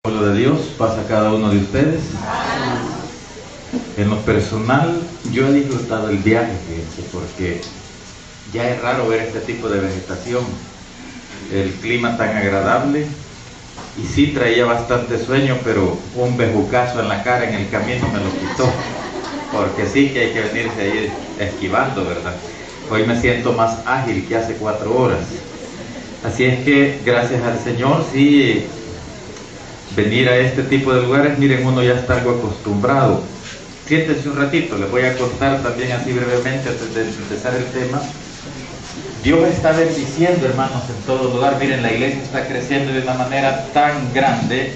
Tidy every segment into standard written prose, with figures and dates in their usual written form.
Pueblo de Dios, pasa a cada uno de ustedes. En lo personal, yo he disfrutado el viaje, fíjense, porque ya es raro ver este tipo de vegetación, el clima tan agradable, y sí traía bastante sueño, pero un bejucazo en la cara en el camino me lo quitó, porque sí que hay que venirse a ir esquivando, ¿verdad? Hoy me siento más ágil que hace 4 horas, así es que gracias al Señor, sí, venir a este tipo de lugares, miren, uno ya está algo acostumbrado. Siéntense un ratito, les voy a contar también así brevemente antes de empezar el tema. Dios está bendiciendo, hermanos, en todo lugar. Miren, la iglesia está creciendo de una manera tan grande,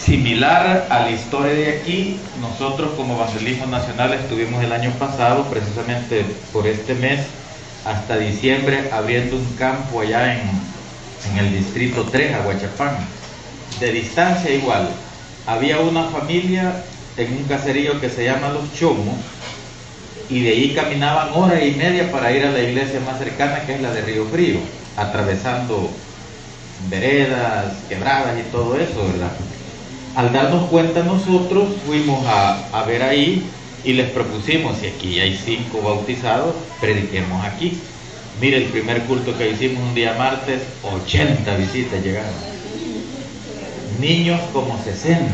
similar a la historia de aquí. Nosotros como Evangelismo Nacional estuvimos el año pasado, precisamente por este mes, hasta diciembre, abriendo un campo allá en el distrito 3, Aguachapán. De distancia igual, había una familia en un caserío que se llama Los Chomos, y de ahí caminaban 1 hora y media para ir a la iglesia más cercana, que es la de Río Frío, atravesando veredas, quebradas y todo eso, ¿verdad? Al darnos cuenta nosotros fuimos a ver ahí y les propusimos, si aquí hay 5 bautizados, prediquemos aquí. Mire, el primer culto que hicimos un día martes, 80 visitas llegaron. Niños como 60.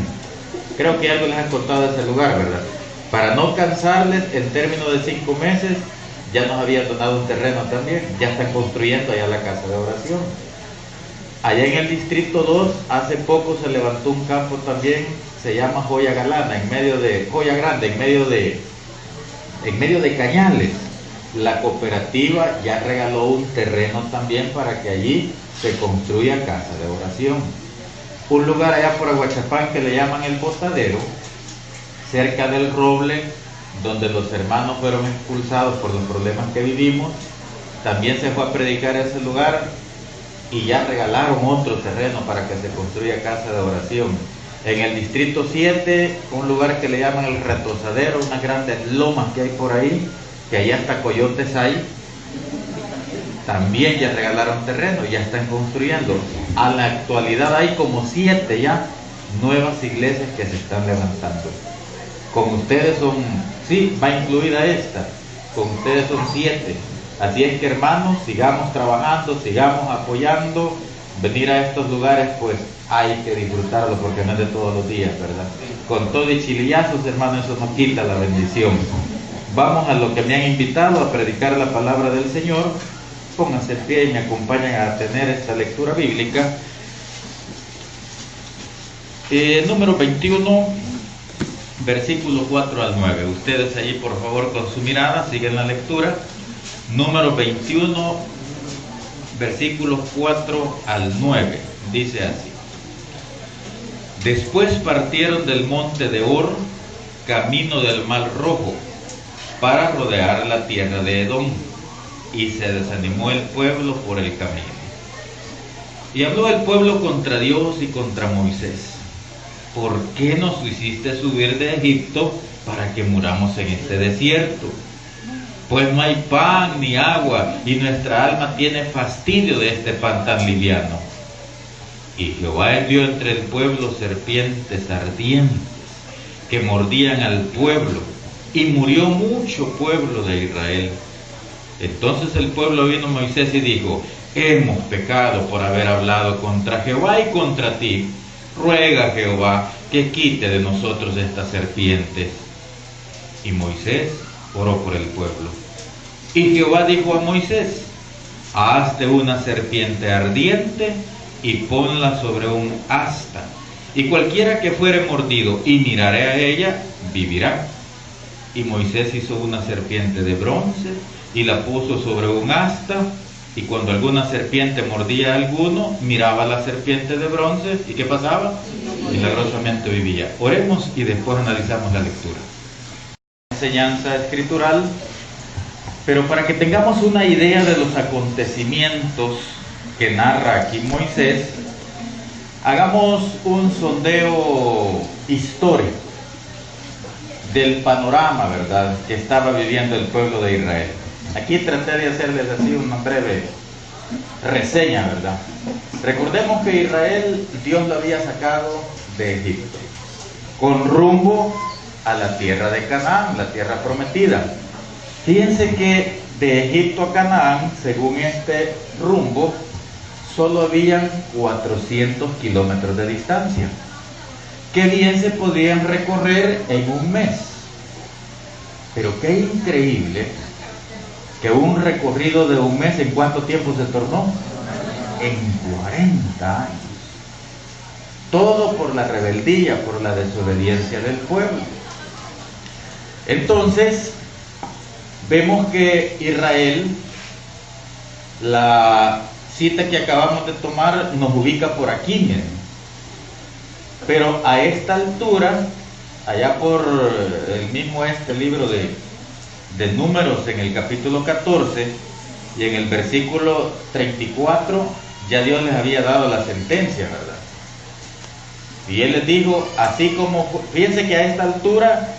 Creo que algo les han contado de ese lugar, ¿verdad? Para no cansarles, en términos de 5 meses, ya nos habían donado un terreno también. Ya están construyendo allá la casa de oración. Allá en el distrito 2, hace poco se levantó un campo también, se llama Joya Galana, en medio de Joya Grande, en medio de Cañales. La cooperativa ya regaló un terreno también para que allí se construya casa de oración. Un lugar allá por Aguachapán que le llaman El Botadero, cerca del Roble, donde los hermanos fueron expulsados por los problemas que vivimos. También se fue a predicar a ese lugar y ya regalaron otro terreno para que se construya casa de oración. En el distrito 7, un lugar que le llaman El Retosadero, unas grandes lomas que hay por ahí, que allá hasta coyotes hay, también ya regalaron terreno, ya están construyendo. A la actualidad hay como 7 ya nuevas iglesias que se están levantando. Con ustedes son, sí, va incluida esta, con ustedes son 7. Así es que, hermanos, sigamos trabajando, sigamos apoyando. Venir a estos lugares, pues hay que disfrutarlo porque no es de todos los días, ¿verdad? Con todo y chilillazos, hermanos, eso no quita la bendición. Vamos a lo que me han invitado, a predicar la palabra del Señor. Pónganse en pie y me acompañan a tener esta lectura bíblica. Número 21, versículo 4 al 9. Ustedes allí, por favor, con su mirada, siguen la lectura. Número 21, versículos 4 al 9. Dice así: Después partieron del monte de Hor, camino del Mar Rojo, para rodear la tierra de Edom, y se desanimó el pueblo por el camino. Y habló el pueblo contra Dios y contra Moisés: ¿Por qué nos hiciste subir de Egipto para que muramos en este desierto? Pues no hay pan ni agua, y nuestra alma tiene fastidio de este pan tan liviano. Y Jehová envió entre el pueblo serpientes ardientes que mordían al pueblo, y murió mucho pueblo de Israel. Entonces el pueblo vino a Moisés y dijo: Hemos pecado por haber hablado contra Jehová y contra ti. Ruega a Jehová que quite de nosotros estas serpientes. Y Moisés oró por el pueblo. Y Jehová dijo a Moisés: Hazte una serpiente ardiente y ponla sobre un asta, y cualquiera que fuere mordido y mirare a ella, vivirá. Y Moisés hizo una serpiente de bronce y la puso sobre un asta, y cuando alguna serpiente mordía a alguno, miraba a la serpiente de bronce, ¿y qué pasaba? Milagrosamente vivía. Oremos y después analizamos la lectura. Enseñanza escritural, pero para que tengamos una idea de los acontecimientos que narra aquí Moisés, hagamos un sondeo histórico del panorama, ¿verdad?, que estaba viviendo el pueblo de Israel. Aquí traté de hacerles así una breve reseña, ¿verdad? Recordemos que Israel, Dios lo había sacado de Egipto, con rumbo a la tierra de Canaán, la tierra prometida. Fíjense que de Egipto a Canaán, según este rumbo, solo habían 400 kilómetros de distancia, que bien se podían recorrer en un mes. Pero qué increíble que un recorrido de un mes, ¿en cuánto tiempo se tornó? En 40 años. Todo por la rebeldía, por la desobediencia del pueblo. Entonces, vemos que Israel, la cita que acabamos de tomar, nos ubica por aquí, miren. Pero a esta altura, allá por el mismo libro de Números, en el capítulo 14 y en el versículo 34, ya Dios les había dado la sentencia, ¿verdad? Y Él les dijo, así como, fíjense que a esta altura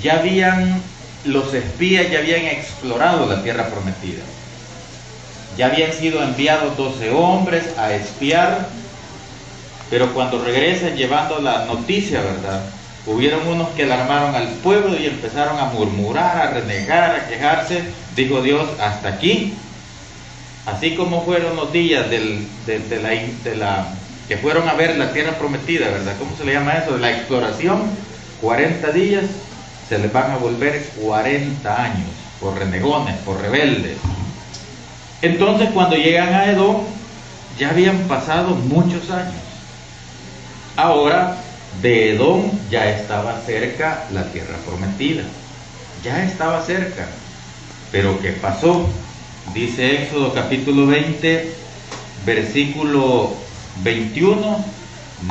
ya habían, los espías ya habían explorado la tierra prometida. Ya habían sido enviados 12 hombres a espiar, pero cuando regresan llevando la noticia, ¿verdad? Hubieron unos que alarmaron al pueblo y empezaron a murmurar, a renegar, a quejarse. Dijo Dios, hasta aquí. Así como fueron los días que fueron a ver la tierra prometida, ¿verdad? ¿Cómo se le llama eso? De la exploración, 40 días, se les van a volver 40 años, por renegones, por rebeldes. Entonces, cuando llegan a Edom, ya habían pasado muchos años. Ahora, de Edom ya estaba cerca la tierra prometida. Ya estaba cerca. Pero ¿qué pasó? Dice Éxodo capítulo 20, versículo 21.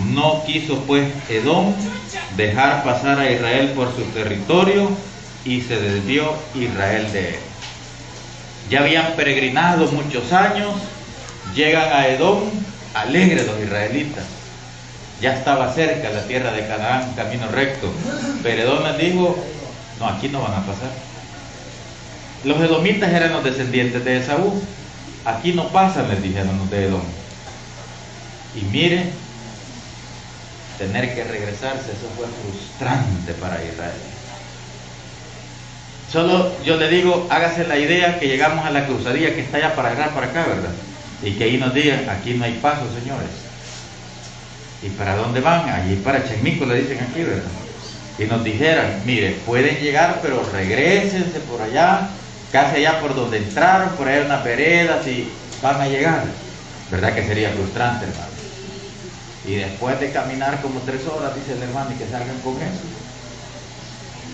No quiso pues Edom dejar pasar a Israel por su territorio y se desvió Israel de él. Ya habían peregrinado muchos años, llegan a Edom, alegres los israelitas. Ya estaba cerca la tierra de Canaán, camino recto. Pero Edom les dijo, no, aquí no van a pasar. Los edomitas eran los descendientes de Esaú. Aquí no pasan, les dijeron los de Edom. Y miren, tener que regresarse, eso fue frustrante para Israel. Solo yo le digo, hágase la idea que llegamos a la cruzadilla que está allá para agarrar para acá, ¿verdad? Y que ahí nos digan, aquí no hay paso, señores. ¿Y para dónde van? Allí para Chemico, le dicen aquí, ¿verdad? Y nos dijeran, mire, pueden llegar, pero regrésense por allá, casi allá por donde entraron, por ahí hay unas veredas y van a llegar. ¿Verdad que sería frustrante, hermano? Y después de caminar como 3 horas, dice el hermano, y que salgan con eso.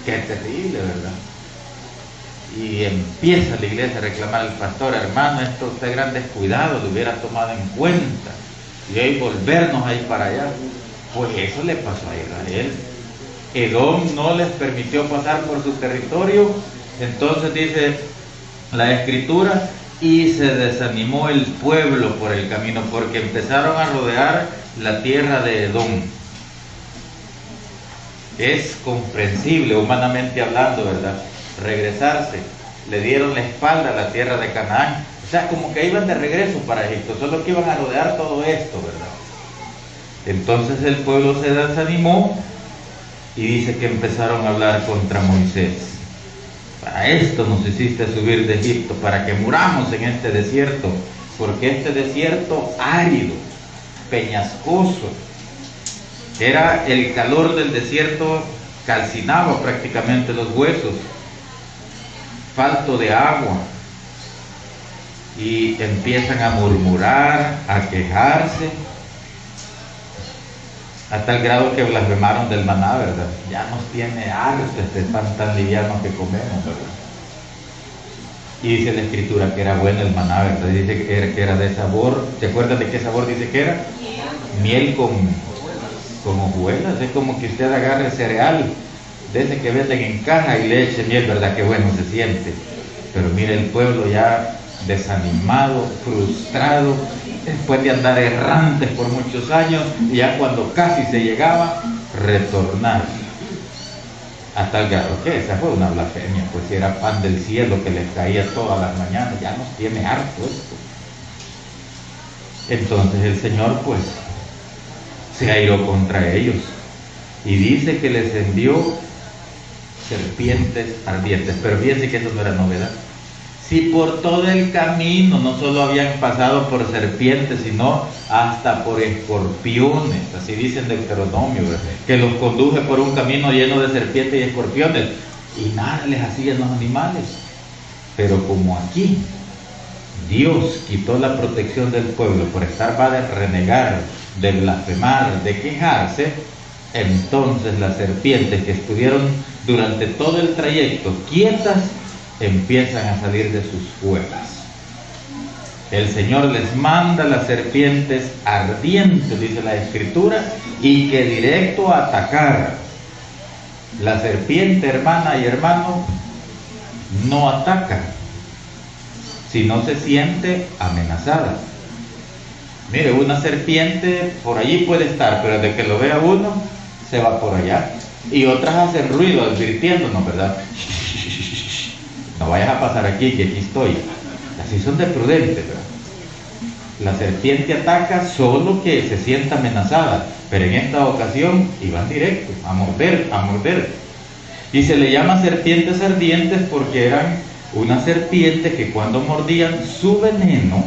Qué terrible, ¿verdad? Y empieza la iglesia a reclamar al pastor, hermano, esto usted gran descuidado, lo hubiera tomado en cuenta. Y ahí volvernos ahí para allá. Pues eso le pasó a Israel. Edom no les permitió pasar por su territorio. Entonces dice la escritura, y se desanimó el pueblo por el camino, porque empezaron a rodear la tierra de Edom. Es comprensible, humanamente hablando, ¿verdad? Regresarse. Le dieron la espalda a la tierra de Canaán. O sea, como que iban de regreso para Egipto, solo que iban a rodear todo esto, ¿verdad? Entonces el pueblo se desanimó y dice que empezaron a hablar contra Moisés. Para esto nos hiciste subir de Egipto, para que muramos en este desierto, porque este desierto árido, peñascoso, era el calor del desierto, calcinaba prácticamente los huesos, falto de agua. Y empiezan a murmurar, a quejarse, hasta el grado que blasfemaron del maná, ¿verdad? Ya nos tiene harto este pan tan liviano que comemos, ¿verdad? Y dice la escritura que era bueno el maná, ¿verdad? Dice que era de sabor. ¿Se acuerdan de qué sabor dice que era? Miel con hojuelas. Es como que usted agarre cereal de ese que venden en caja y le eche miel, ¿verdad? Qué bueno se siente. Pero mire, el pueblo ya desanimado, frustrado, después de andar errantes por muchos años, y ya cuando casi se llegaba, retornar. Hasta el grado que esa fue una blasfemia, pues si era pan del cielo que les caía todas las mañanas, ya nos tiene harto esto. Entonces el Señor pues se airó contra ellos y dice que les envió serpientes ardientes. Pero fíjense que eso no era novedad. Si por todo el camino no solo habían pasado por serpientes, sino hasta por escorpiones, así dice en Deuteronomio, ¿verdad? Que los conduje por un camino lleno de serpientes y escorpiones, y nada les hacían los animales. Pero como aquí Dios quitó la protección del pueblo por estar va de renegar, de blasfemar, de quejarse, entonces las serpientes que estuvieron durante todo el trayecto quietas, empiezan a salir de sus cuevas. El Señor les manda las serpientes ardientes, dice la Escritura, y que directo a atacar. La serpiente, hermana y hermano, no ataca, sino se siente amenazada. Mire, una serpiente por allí puede estar, pero de que lo vea uno, se va por allá. Y otras hacen ruido advirtiéndonos, ¿verdad? No vayas a pasar aquí, que aquí estoy. Así son de prudentes, ¿verdad? La serpiente ataca solo que se sienta amenazada, pero en esta ocasión iban directo, a morder, a morder. Y se le llama serpientes ardientes porque eran una serpiente que cuando mordían su veneno,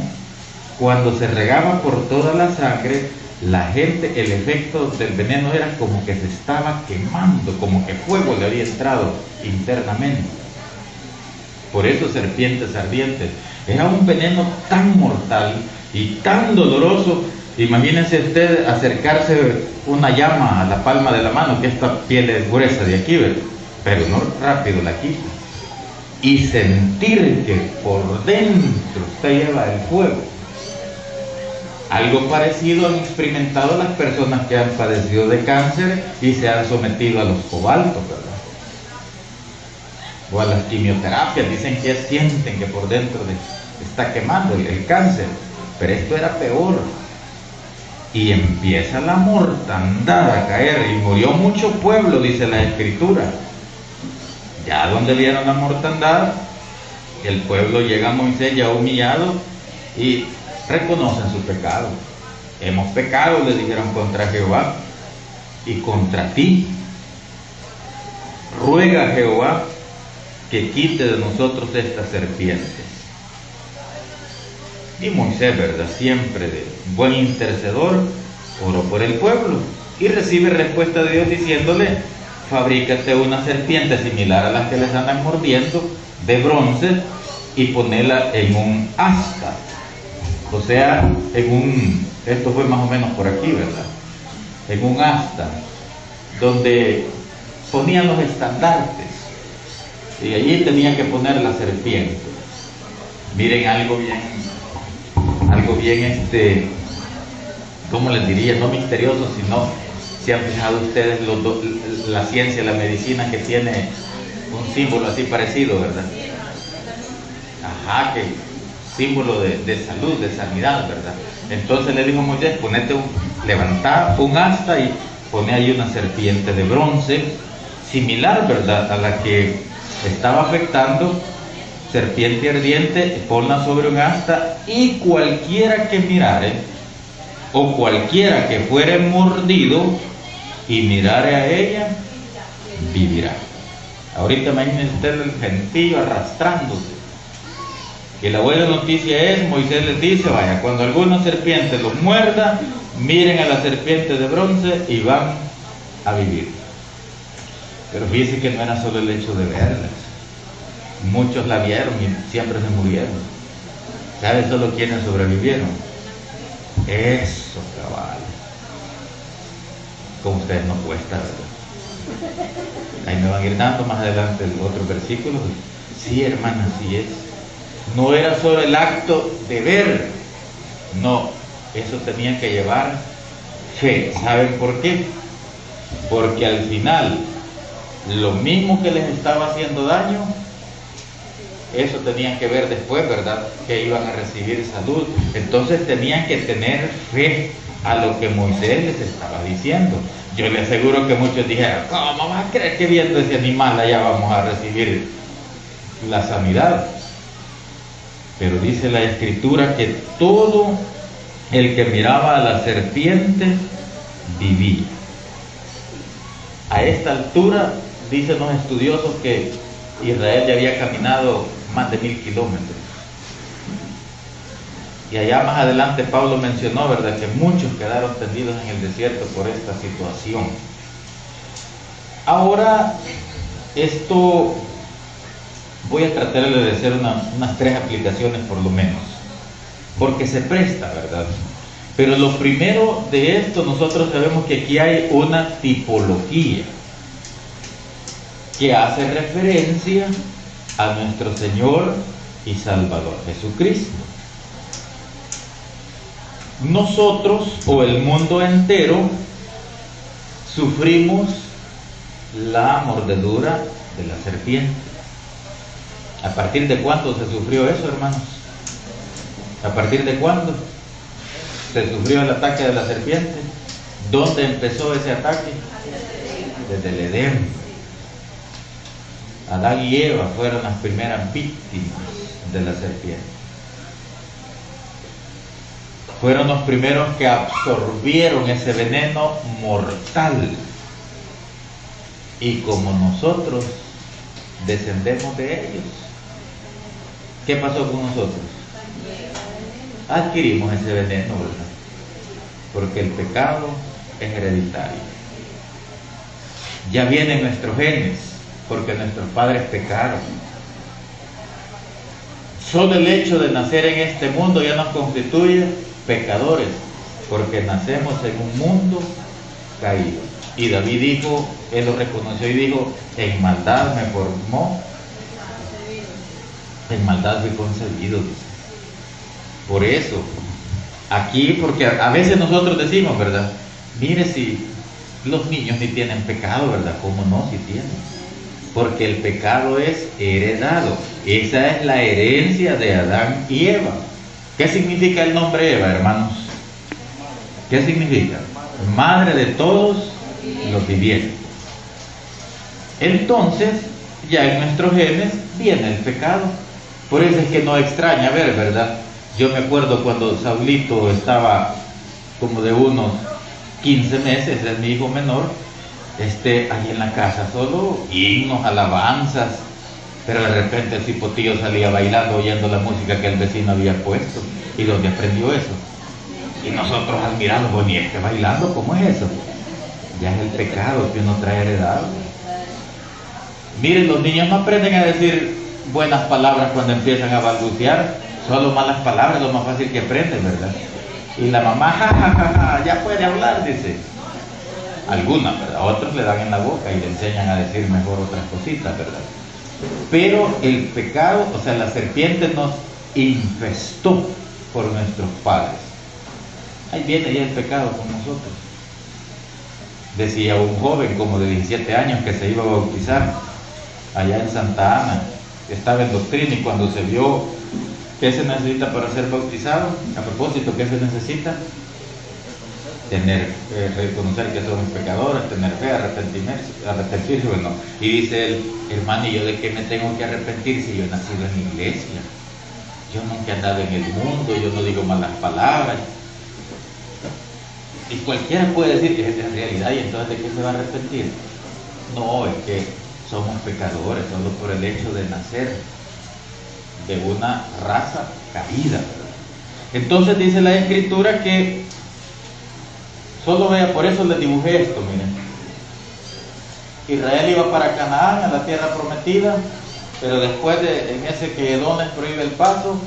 cuando se regaba por toda la sangre, la gente, el efecto del veneno era como que se estaba quemando, como que fuego le había entrado internamente. Por eso serpientes ardientes. Era un veneno tan mortal y tan doloroso. Imagínense usted acercarse una llama a la palma de la mano, que esta piel es gruesa de aquí, ¿verdad? Pero no rápido la quita. Y sentir que por dentro usted lleva el fuego. Algo parecido han experimentado las personas que han padecido de cáncer y se han sometido a los cobaltos, ¿verdad? O a las quimioterapias. Dicen que sienten que por dentro está quemando el cáncer, pero esto era peor. Y empieza la mortandad a caer, y murió mucho pueblo, dice la Escritura. Ya donde vieron la mortandad, el pueblo llega a Moisés ya humillado y reconocen su pecado. Hemos pecado, le dijeron, contra Jehová y contra ti. Ruega a Jehová que quite de nosotros estas serpientes. Y Moisés, ¿verdad? Siempre de buen intercedor, oró por el pueblo y recibe respuesta de Dios diciéndole: fabrícate una serpiente similar a las que les andan mordiendo, de bronce, y ponela en un asta. O sea, esto fue más o menos por aquí, ¿verdad? En un asta, donde ponían los estandartes, y allí tenían que poner la serpiente. Miren algo bien, ¿cómo les diría? No misterioso, sino, si han fijado ustedes la ciencia, la medicina, que tiene un símbolo así parecido, ¿verdad? Ajá, que símbolo de salud, de sanidad, ¿verdad? Entonces le dijo Moisés: levantá un asta y pone ahí una serpiente de bronce, similar, ¿verdad?, a la que estaba afectando, serpiente ardiente, ponla sobre un asta, y cualquiera que mirare, o cualquiera que fuere mordido y mirare a ella, vivirá. Ahorita imagínense usted el gentío arrastrándose. Y la buena noticia es, Moisés les dice: vaya, cuando alguna serpiente los muerda, miren a la serpiente de bronce y van a vivir. Pero fíjense que no era solo el hecho de verlas. Muchos la vieron y siempre se murieron. ¿Sabe solo quiénes sobrevivieron? Eso, cabal. Con ustedes no cuesta, ¿verdad? Ahí me van a ir dando más adelante el otro versículo. Sí, hermana, así es. No era solo el acto de ver, no, eso tenía que llevar fe. ¿Saben por qué? Porque al final, lo mismo que les estaba haciendo daño, eso tenían que ver después, ¿verdad?, que iban a recibir salud. Entonces tenían que tener fe a lo que Moisés les estaba diciendo. Yo les aseguro que muchos dijeron: ¿cómo vas a creer que viendo ese animal allá vamos a recibir la sanidad? Pero dice la Escritura que todo El que miraba a la serpiente vivía. A esta altura, dicen los estudiosos que Israel ya había caminado más de 1000 kilómetros. Y allá más adelante Pablo mencionó, ¿verdad?, que muchos quedaron tendidos en el desierto por esta situación. Ahora, esto voy a tratar de hacer unas 3 aplicaciones por lo menos, porque se presta, ¿verdad? Pero lo primero de esto, nosotros sabemos que aquí hay una tipología que hace referencia a nuestro Señor y Salvador Jesucristo. Nosotros, o el mundo entero, sufrimos la mordedura de la serpiente. ¿A partir de cuándo se sufrió eso, hermanos? ¿A partir de cuándo se sufrió el ataque de la serpiente? ¿Dónde empezó ese ataque? Desde el Edén. Adán y Eva fueron las primeras víctimas de la serpiente. Fueron los primeros que absorbieron ese veneno mortal. Y como nosotros descendemos de ellos, ¿qué pasó con nosotros? Adquirimos ese veneno, ¿verdad? Porque el pecado es hereditario. Ya vienen nuestros genes, porque nuestros padres pecaron. Solo el hecho de nacer en este mundo ya nos constituye pecadores, porque nacemos en un mundo caído. Y David dijo, él lo reconoció y dijo, en maldad me formó, en maldad fui concebido, dice. Por eso, aquí, porque a veces nosotros decimos, ¿verdad? Mire, si los niños ni tienen pecado, ¿verdad? ¿Cómo no? Si tienen. Porque el pecado es heredado. Esa es la herencia de Adán y Eva. ¿Qué significa el nombre Eva, hermanos? ¿Qué significa? Madre de todos los vivientes. Entonces, ya en nuestros genes viene el pecado. Por eso es que no extraña ver, ¿verdad? Yo me acuerdo cuando Saulito estaba como de unos 15 meses, es mi hijo menor, ahí en la casa, solo himnos, alabanzas, pero de repente el cipotillo salía bailando, oyendo la música que el vecino había puesto. ¿Y dónde aprendió eso? Y nosotros admirando, bueno, ¿y bailando? ¿Cómo es eso? Ya es el pecado que uno trae heredado. Miren, los niños no aprenden a decir buenas palabras cuando empiezan a balbucear, solo malas palabras es lo más fácil que aprenden, ¿verdad? Y la mamá, ja, ya puede hablar, dice. Algunas, ¿verdad? Otros le dan en la boca y le enseñan a decir mejor otras cositas, ¿verdad? Pero el pecado, o sea, la serpiente nos infestó por nuestros padres. Ahí viene ya el pecado con nosotros. Decía un joven como de 17 años que se iba a bautizar allá en Santa Ana, estaba en doctrina, y cuando se vio qué se necesita para ser bautizado, a propósito, ¿qué se necesita? Reconocer que somos pecadores, tener fe, arrepentirse, bueno. Y dice él, hermano, ¿y yo de qué me tengo que arrepentir si yo he nacido en la iglesia? Yo nunca he andado en el mundo, yo no digo malas palabras. Y cualquiera puede decir que es la realidad, y entonces ¿de qué se va a arrepentir? No, es que somos pecadores solo por el hecho de nacer de una raza caída, ¿verdad? Entonces dice la Escritura que, solo vea, por eso les dibujé esto, miren. Israel iba para Canaán, a la tierra prometida, pero después en ese que Edom les prohíbe el paso,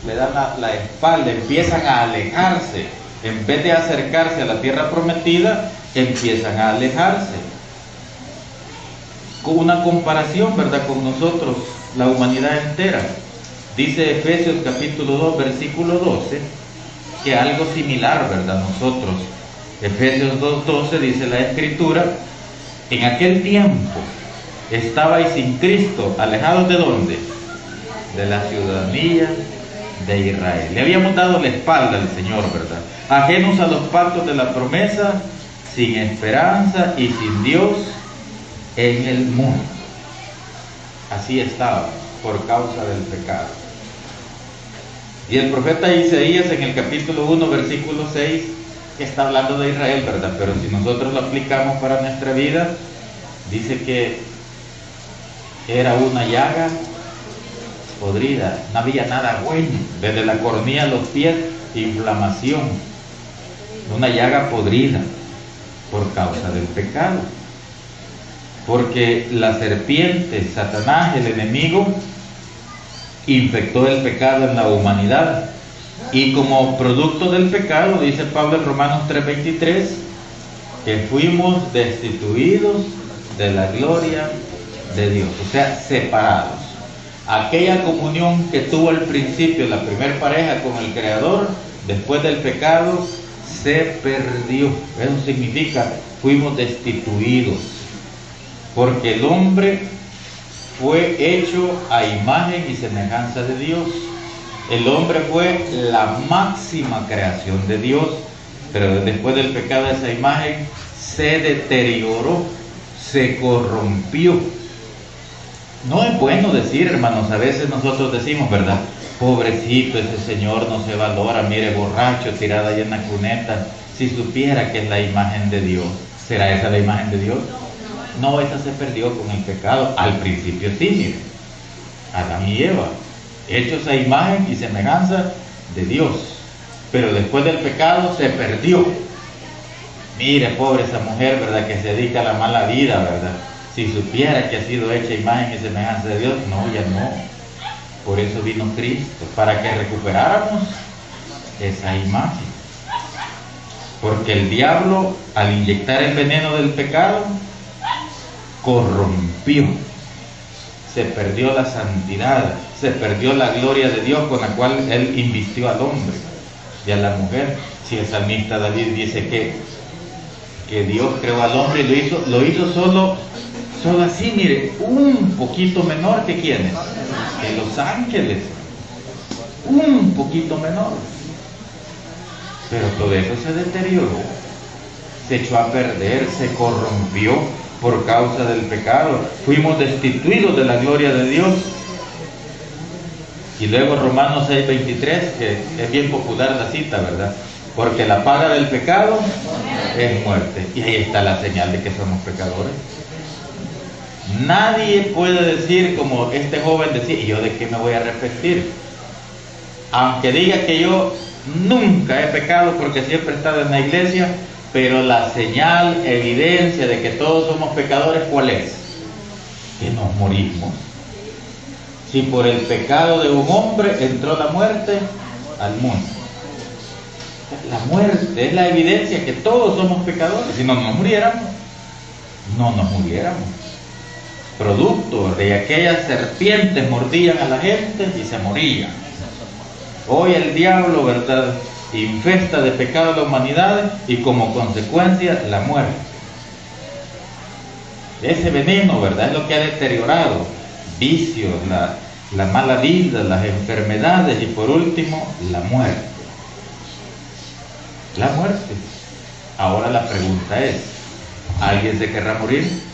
le dan la espalda, empiezan a alejarse. En vez de acercarse a la tierra prometida, empiezan a alejarse. Con una comparación, ¿verdad?, con nosotros, la humanidad entera. Dice Efesios capítulo 2, versículo 12, que algo similar, ¿verdad?, nosotros. Efesios 2:12 dice la Escritura, en aquel tiempo estabais sin Cristo, alejados ¿de dónde? De la ciudadanía de Israel. Le habíamos dado la espalda al Señor, ¿verdad? Ajenos a los pactos de la promesa, sin esperanza y sin Dios en el mundo. Así estaba, por causa del pecado. Y el profeta Isaías en el capítulo 1, versículo 6, que está hablando de Israel, ¿verdad? Pero si nosotros lo aplicamos para nuestra vida, dice que era una llaga podrida, no había nada bueno, desde la cornilla a los pies, inflamación, una llaga podrida por causa del pecado. Porque la serpiente, Satanás, el enemigo, infectó el pecado en la humanidad. Y como producto del pecado, dice Pablo en Romanos 3:23, que fuimos destituidos de la gloria de Dios, o sea, separados. Aquella comunión que tuvo al principio la primer pareja con el Creador, después del pecado, se perdió. Eso significa, fuimos destituidos, porque el hombre fue hecho a imagen y semejanza de Dios. El hombre fue la máxima creación de Dios, pero después del pecado esa imagen se deterioró, se corrompió. No es bueno decir, hermanos, a veces nosotros decimos, ¿verdad? Pobrecito, ese señor no se valora, mire, borracho, tirada ahí en la cuneta. Si supiera que es la imagen de Dios, ¿será esa la imagen de Dios? No, esa se perdió con el pecado. Al principio sí, mire, Adán y Eva, hechos a imagen y semejanza de Dios, pero después del pecado se perdió. Mire, pobre esa mujer, ¿verdad?, que se dedica a la mala vida, ¿verdad? Si supiera que ha sido hecha imagen y semejanza de Dios, no, ya no. Por eso vino Cristo, para que recuperáramos esa imagen. Porque el diablo, al inyectar el veneno del pecado, corrompió. Se perdió la santidad, se perdió la gloria de Dios con la cual Él invistió al hombre y a la mujer. Si el salmista David dice que Dios creó al hombre y lo hizo solo así, mire, un poquito menor que quienes, que los ángeles, un poquito menor. Pero todo eso se deterioró, se echó a perder, se corrompió por causa del pecado. Fuimos destituidos de la gloria de Dios. Y luego Romanos 6:23, que es bien popular la cita, ¿verdad? Porque la paga del pecado es muerte. Y ahí está la señal de que somos pecadores. Nadie puede decir como este joven decía, ¿y yo de qué me voy a arrepentir? Aunque diga que yo nunca he pecado porque siempre he estado en la iglesia, pero la señal, evidencia de que todos somos pecadores, ¿cuál es? Que nos morimos. Si por el pecado de un hombre entró la muerte al mundo. La muerte es la evidencia que todos somos pecadores. Si no nos muriéramos, producto de aquellas serpientes mordían a la gente y se morían. Hoy el diablo, ¿verdad?, infesta de pecado a la humanidad y como consecuencia la muerte. Ese veneno, ¿verdad?, es lo que ha deteriorado vicios, la mala vida, las enfermedades y por último la muerte. La muerte. Ahora la pregunta es, ¿alguien se querrá morir?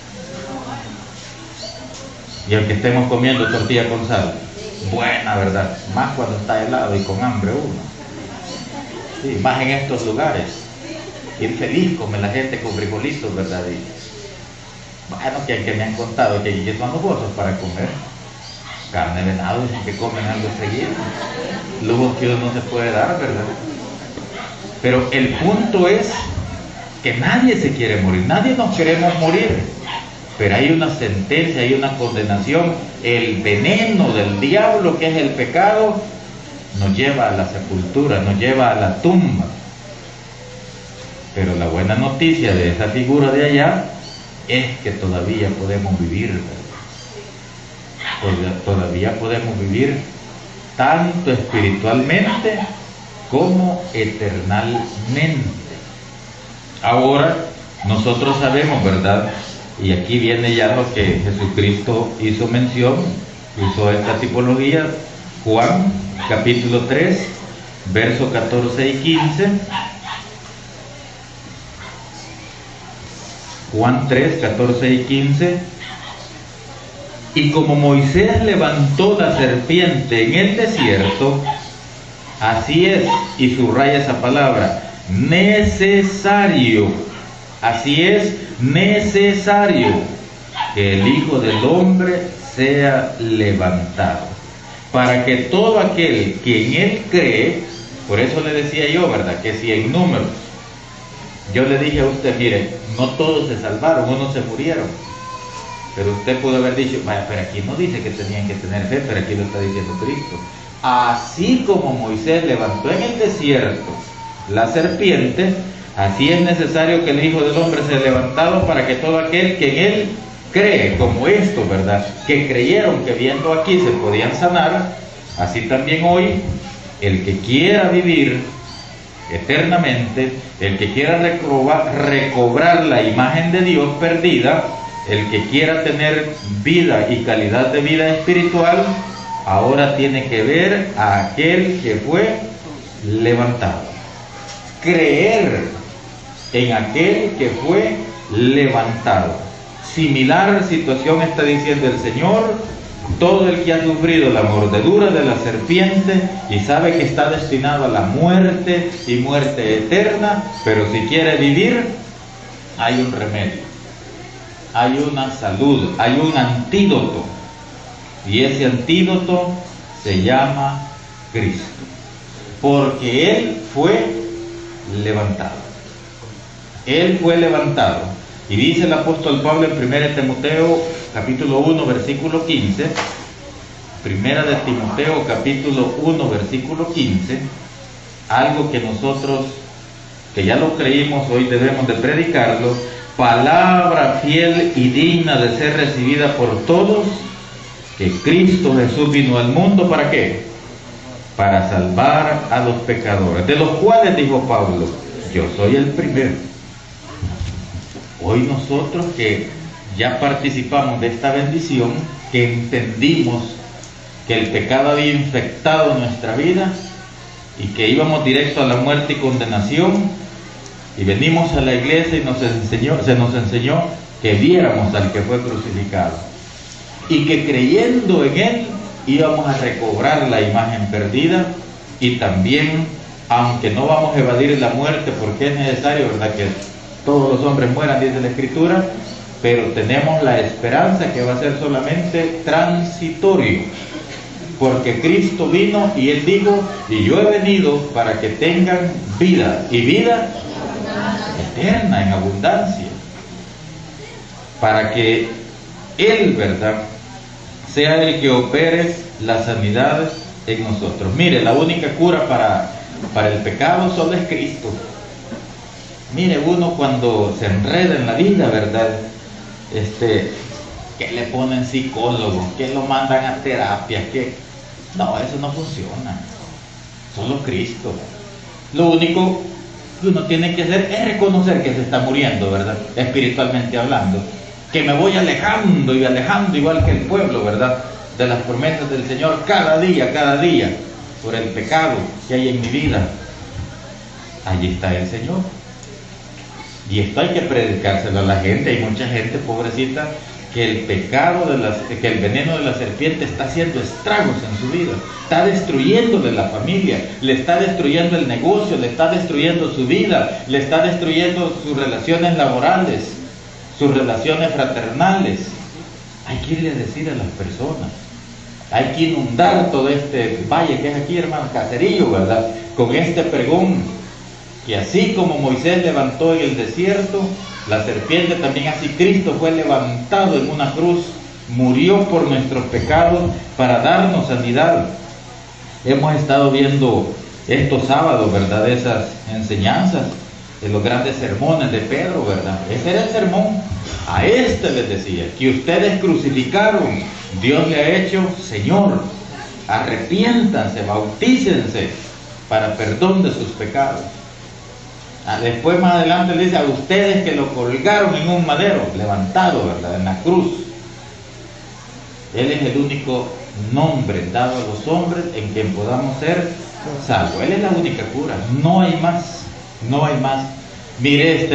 Y aunque estemos comiendo tortilla con sal, buena, ¿verdad? Más cuando está helado y con hambre uno. Sí, más en estos lugares. Ir feliz come la gente con frijolitos, ¿verdad? Y, bueno, que me han contado que son lujosos para comer. Carne de venado, dicen que comen algo seguido. Lujos que uno no se puede dar, ¿verdad? Pero el punto es que nadie se quiere morir, nadie nos queremos morir. Pero hay una sentencia, hay una condenación. El veneno del diablo, que es el pecado, nos lleva a la sepultura, nos lleva a la tumba. Pero la buena noticia de esa figura de allá es que todavía podemos vivir, ¿verdad? Todavía podemos vivir tanto espiritualmente como eternalmente. Ahora nosotros sabemos, ¿verdad? Y aquí viene ya lo que Jesucristo hizo mención, usó esta tipología. Juan capítulo 3, versos 14 y 15. Juan 3, 14 y 15. Y como Moisés levantó la serpiente en el desierto, Así es, y subraya esa palabra, necesario. Así es, necesario que el Hijo del Hombre sea levantado, para que todo aquel que en Él cree, por eso le decía yo, ¿verdad? Que si en números, yo le dije a usted, mire, no todos se salvaron, unos se murieron, pero usted pudo haber dicho, vaya, pero aquí no dice que tenían que tener fe, pero aquí lo está diciendo Cristo. Así como Moisés levantó en el desierto la serpiente, así es necesario que el Hijo del Hombre sea levantado para que todo aquel que en Él cree, como esto, ¿verdad? Que creyeron que viendo aquí se podían sanar, así también hoy, el que quiera vivir eternamente, el que quiera recobrar la imagen de Dios perdida, el que quiera tener vida y calidad de vida espiritual, ahora tiene que ver a aquel que fue levantado. Creer en aquel que fue levantado. Similar situación está diciendo el Señor: todo el que ha sufrido la mordedura de la serpiente y sabe que está destinado a la muerte y muerte eterna, pero si quiere vivir, hay un remedio, hay una salud, hay un antídoto, y ese antídoto se llama Cristo, porque Él fue levantado. Él fue levantado. Y dice el apóstol Pablo en 1 Timoteo capítulo 1 versículo 15, 1 de Timoteo capítulo 1 versículo 15, algo que nosotros, que ya lo creímos, hoy debemos de predicarlo: palabra fiel y digna de ser recibida por todos, que Cristo Jesús vino al mundo, ¿para qué? Para salvar a los pecadores, de los cuales dijo Pablo, yo soy el primero. Hoy nosotros que ya participamos de esta bendición, que entendimos que el pecado había infectado nuestra vida y que íbamos directo a la muerte y condenación, y venimos a la iglesia y se nos enseñó que viéramos al que fue crucificado y que creyendo en Él íbamos a recobrar la imagen perdida, y también, aunque no vamos a evadir la muerte porque es necesario, ¿verdad?, que todos los hombres mueran, dice la Escritura, pero tenemos la esperanza que va a ser solamente transitorio, porque Cristo vino y Él dijo, y yo he venido para que tengan vida, y vida eterna, en abundancia, para que Él, ¿verdad?, sea el que opere la sanidad en nosotros. Mire, la única cura para el pecado solo es Cristo. Mire, uno cuando se enreda en la vida, ¿verdad?, que le ponen psicólogo, que lo mandan a terapia, que no, eso no funciona. Solo Cristo. Lo único que uno tiene que hacer es reconocer que se está muriendo, ¿verdad?, espiritualmente hablando, que me voy alejando y alejando, igual que el pueblo, ¿verdad?, de las promesas del Señor cada día, por el pecado que hay en mi vida. Allí está el Señor. Y esto hay que predicárselo a la gente. Hay mucha gente, pobrecita, que el pecado que el veneno de la serpiente está haciendo estragos en su vida, está destruyéndole la familia, le está destruyendo el negocio, le está destruyendo su vida, le está destruyendo sus relaciones laborales, sus relaciones fraternales. Hay que irle a decir a las personas, hay que inundar todo este valle que es aquí, hermano, Caserillo, ¿verdad?, con este pregón. Y así como Moisés levantó en el desierto la serpiente, también así Cristo fue levantado en una cruz, murió por nuestros pecados para darnos sanidad. Hemos estado viendo estos sábados, ¿verdad?, esas enseñanzas de los grandes sermones de Pedro, ¿verdad? Ese era el sermón. A este les decía, que ustedes crucificaron, Dios le ha hecho Señor. Arrepiéntanse, bautícense para perdón de sus pecados. Después más adelante le dice a ustedes que lo colgaron en un madero, levantado, ¿verdad?, en la cruz. Él es el único nombre dado a los hombres en quien podamos ser salvos. Él es la única cura, no hay más, no hay más. Mire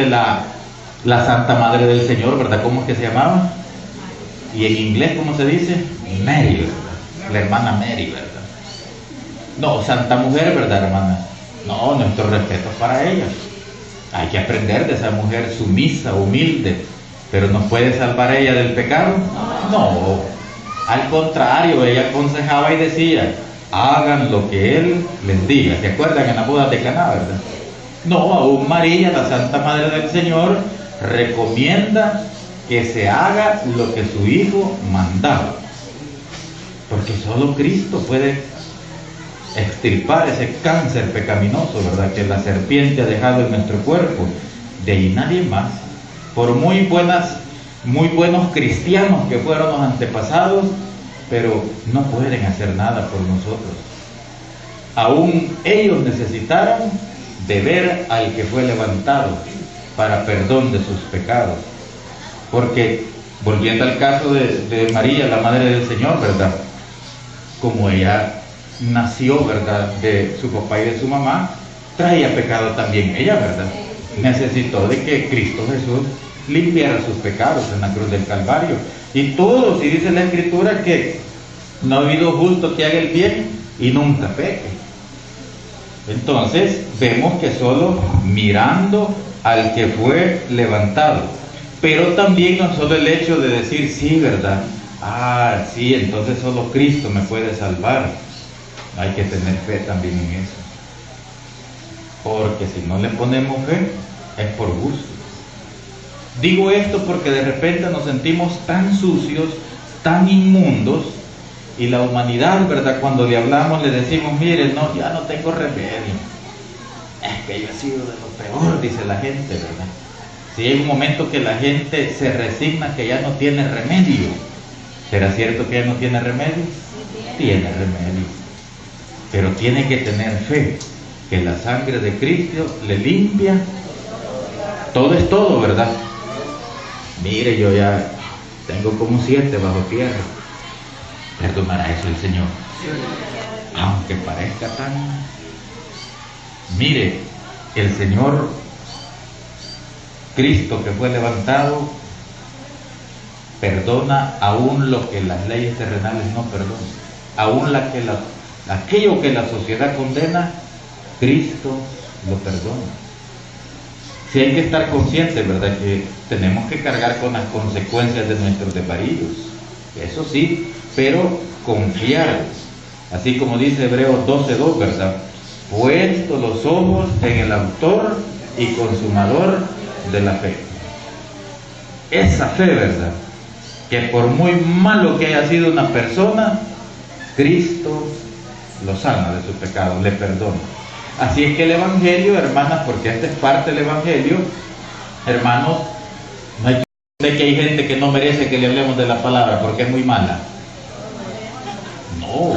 la Santa Madre del Señor, ¿verdad?, ¿cómo es que se llamaba? Y en inglés, ¿cómo se dice? Mary, ¿verdad?, la hermana Mary, ¿verdad? No, santa mujer, ¿verdad, hermana? No, nuestro respeto para ella. Hay que aprender de esa mujer sumisa, humilde, pero ¿nos puede salvar ella del pecado? No, al contrario, ella aconsejaba y decía, hagan lo que Él les diga. ¿Se acuerdan en la boda de Caná, verdad? No, aún María, la Santa Madre del Señor, recomienda que se haga lo que su Hijo mandaba. Porque solo Cristo puede extirpar ese cáncer pecaminoso, ¿verdad?, que la serpiente ha dejado en nuestro cuerpo. De ahí nadie más. Por muy buenos cristianos que fueron los antepasados, pero no pueden hacer nada por nosotros. Aún ellos necesitaron de ver al que fue levantado para perdón de sus pecados. Porque, volviendo al caso de María, la Madre del Señor, ¿verdad?, como ella nació, ¿verdad?, de su papá y de su mamá, traía pecado también ella, ¿verdad? Necesitó de que Cristo Jesús limpiara sus pecados en la cruz del Calvario. Y todos, y dice la Escritura que no ha habido justo que haga el bien y nunca peque. Entonces vemos que solo mirando al que fue levantado, pero también no solo el hecho de decir, sí, ¿verdad? Ah, sí, entonces solo Cristo me puede salvar. Hay que tener fe también en eso, porque si no le ponemos fe es por gusto. Digo esto porque de repente nos sentimos tan sucios, tan inmundos, y la humanidad, ¿verdad?, cuando le hablamos le decimos, mire, no, ya no tengo remedio, es que yo he sido de lo peor, dice la gente, ¿verdad? Si hay un momento que la gente se resigna que ya no tiene remedio. ¿Será cierto que ya no tiene remedio? Tiene remedio, pero tiene que tener fe que la sangre de Cristo le limpia. Todo es todo, ¿verdad? Mire, yo ya tengo como 7 bajo tierra. ¿Perdonará eso el Señor? Aunque parezca tan... Mire, el Señor Cristo que fue levantado perdona aún lo que las leyes terrenales no perdonan. Aún aquello que la sociedad condena, Cristo lo perdona. Sí hay que estar conscientes, ¿verdad?, que tenemos que cargar con las consecuencias de nuestros desvaríos. Eso sí, pero confiar. Así como dice Hebreos 12:2, ¿verdad? Puesto los ojos en el autor y consumador de la fe. Esa fe, ¿verdad?, que por muy malo que haya sido una persona, Cristo lo sana de su pecado, le perdona. Así es que el Evangelio, hermanas, porque esta es parte del Evangelio, hermanos, no hay que, sé que hay gente que no merece que le hablemos de la palabra porque es muy mala. No,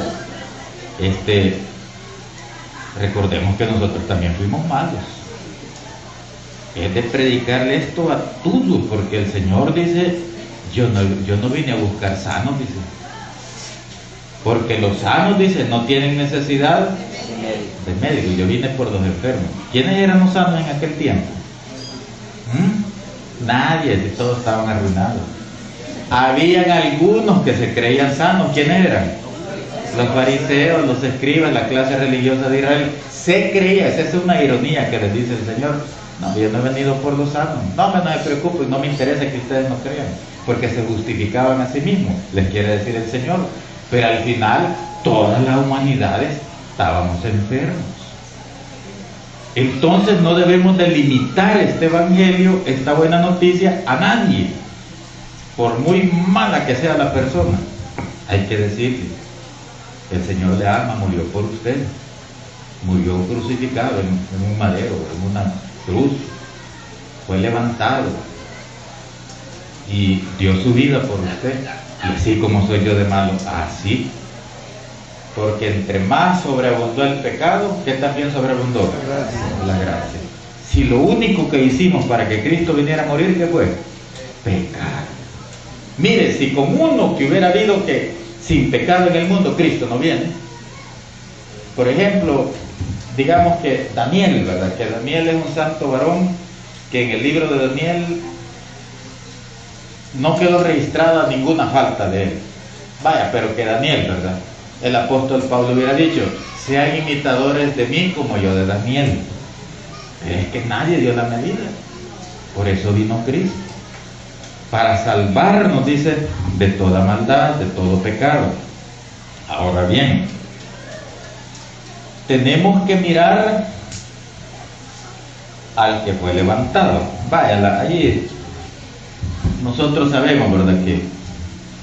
recordemos que nosotros también fuimos malos. Es de predicarle esto a todos, porque el Señor dice, yo no vine a buscar sanos, dice, porque los sanos, dice, no tienen necesidad de médico. Yo vine por los enfermos. ¿Quiénes eran los sanos en aquel tiempo? Nadie, todos estaban arruinados. Habían algunos que se creían sanos. ¿Quiénes eran? Los fariseos, los escribas, la clase religiosa de Israel. Se creía, esa es una ironía que les dice el Señor. No, yo no he venido por los sanos. No me preocupo, no me interesa que ustedes no crean, porque se justificaban a sí mismos, les quiere decir el Señor. Pero al final, todas las humanidades estábamos enfermos. Entonces no debemos de limitar este Evangelio, esta buena noticia, a nadie, por muy mala que sea la persona. Hay que decirle, el Señor le ama, murió por usted, murió crucificado en un madero, en una cruz, fue levantado y dio su vida por usted. Y así como soy yo de malo, así. Porque entre más sobreabundó el pecado, ¿qué también sobreabundó? La gracia. Si lo único que hicimos para que Cristo viniera a morir, ¿qué fue? Pecar. Mire, si con uno que hubiera habido que sin pecado en el mundo, Cristo no viene. Por ejemplo, digamos que Daniel, ¿verdad? Que Daniel es un santo varón que en el libro de Daniel no quedó registrada ninguna falta de él. Vaya, pero que Daniel, ¿verdad? El apóstol Pablo hubiera dicho, sean imitadores de mí como yo de Daniel. Pero es que nadie dio la medida. Por eso vino Cristo, para salvarnos, dice, de toda maldad, de todo pecado. Ahora bien, tenemos que mirar al que fue levantado. Vaya, allí nosotros sabemos, ¿verdad?, que